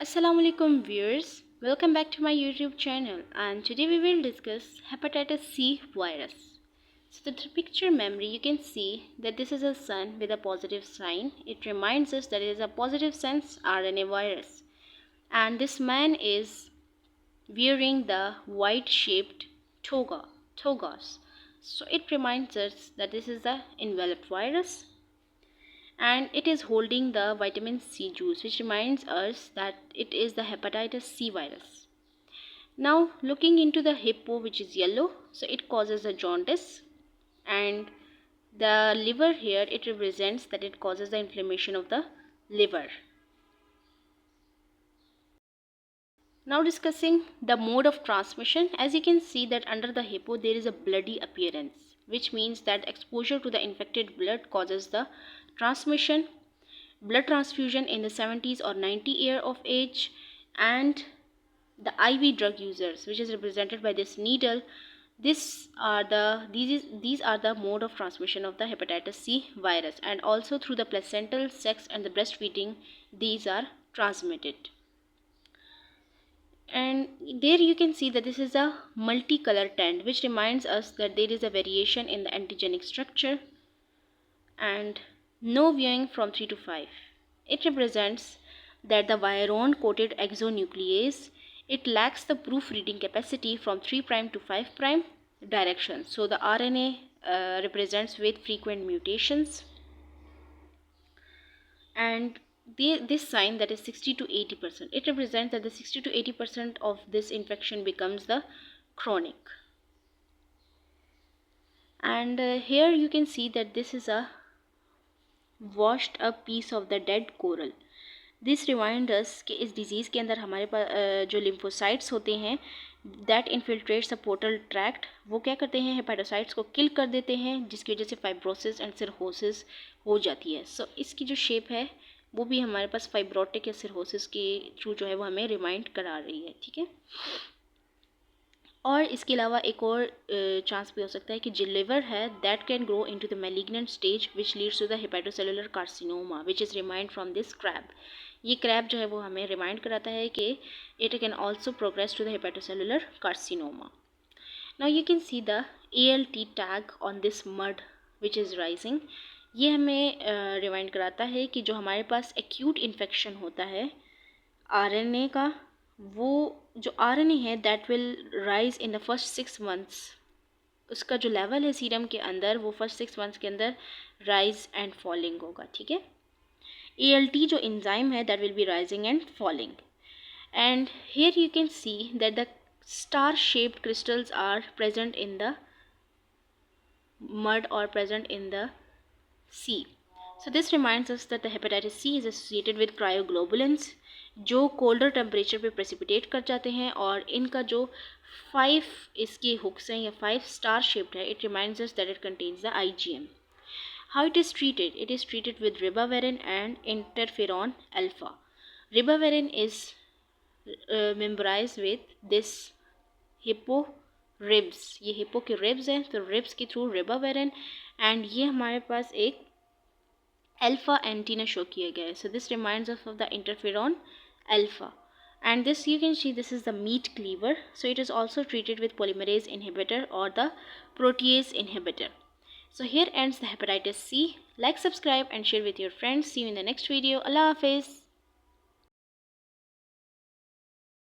Assalamualaikum viewers, welcome back to my YouTube channel, and today we will discuss hepatitis C virus. So the picture memory, you can see that this is a sun with a positive sign. It reminds us that it is a positive sense RNA virus, and this man is wearing the white shaped togas. So it reminds us that this is the enveloped virus, and it is holding the vitamin C juice, which reminds us that it is the hepatitis C virus. Now looking into the hippo, which is yellow, so it causes a jaundice, and the liver here, it represents that it causes the inflammation of the liver. Now discussing the mode of transmission, as you can see that under the hippo there is a bloody appearance, which means that exposure to the infected blood causes the transmission. Blood transfusion in the 70s or 90 year of age, and the IV drug users, which is represented by this needle. These are the mode of transmission of the hepatitis C virus, and also through the placental, sex and the breastfeeding these are transmitted. And there you can see that this is a multicolor tent, which reminds us that there is a variation in the antigenic structure. And no viewing from 3 to 5. It represents that the virone coated exonuclease, it lacks the proofreading capacity from 3' to 5' direction. So the RNA represents with frequent mutations, and this sign, that is 60 to 80%, it represents that the 60 to 80% of this infection becomes the chronic. And here you can see that this is a washed up piece of the dead coral. This remind us कि इस disease के अंदर हमारे पास जो lymphocytes होते हैं that infiltrates the portal tract, वो क्या करते हैं, हेपेटोसाइट्स को किल कर देते हैं, जिसकी वजह से फाइब्रोसिस एंड सिरहोसिस हो जाती है. सो इसकी जो शेप है वो भी हमारे पास फाइब्रोटिक या सिरहोसिस के थ्रू जो है वो हमें रिमाइंड करा रही है. ठीक है. और इसके अलावा एक और चांस भी हो सकता है कि जो लिवर है that can grow into the malignant stage which leads to the hepatocellular carcinoma which is remind from this crab. ये क्रैब जो है वो हमें रिमाइंड कराता है कि it can also progress to the hepatocellular carcinoma. Now you can see the ALT tag on this mud which is rising. ये हमें रिमाइंड कराता है कि जो हमारे पास एक्यूट इन्फेक्शन होता है RNA का, वो जो RNA है that will rise in the first 6 months. उसका जो लेवल है सीरम के अंदर वो फर्स्ट 6 months के अंदर राइज एंड फॉलिंग होगा. ठीक है. ALT जो एंजाइम है that will be rising and falling. And here you can see that the star shaped crystals are present in the mud or present in the sea. So this reminds us that the hepatitis C is associated with cryoglobulins, जो colder temperature पे precipitate कर जाते हैं, और इनका जो 5 इसके hooks हैं या 5 स्टार शेप्ड है, it reminds us that it contains the IgM. How it is treated? It is treated with ribavirin and interferon alpha. Ribavirin is memorized with this hippo ribs. ये हिप्पो के ribs हैं, तो ribs के through रिबावेरिन, and ये हमारे पास एक alpha antenna show किया गया है. So this reminds us of the interferon alpha. And this you can see this is the meat cleaver. So it is also treated with polymerase inhibitor or the protease inhibitor. So here ends the hepatitis C. Like, subscribe and share with your friends. See you in the next video. Allah Hafiz.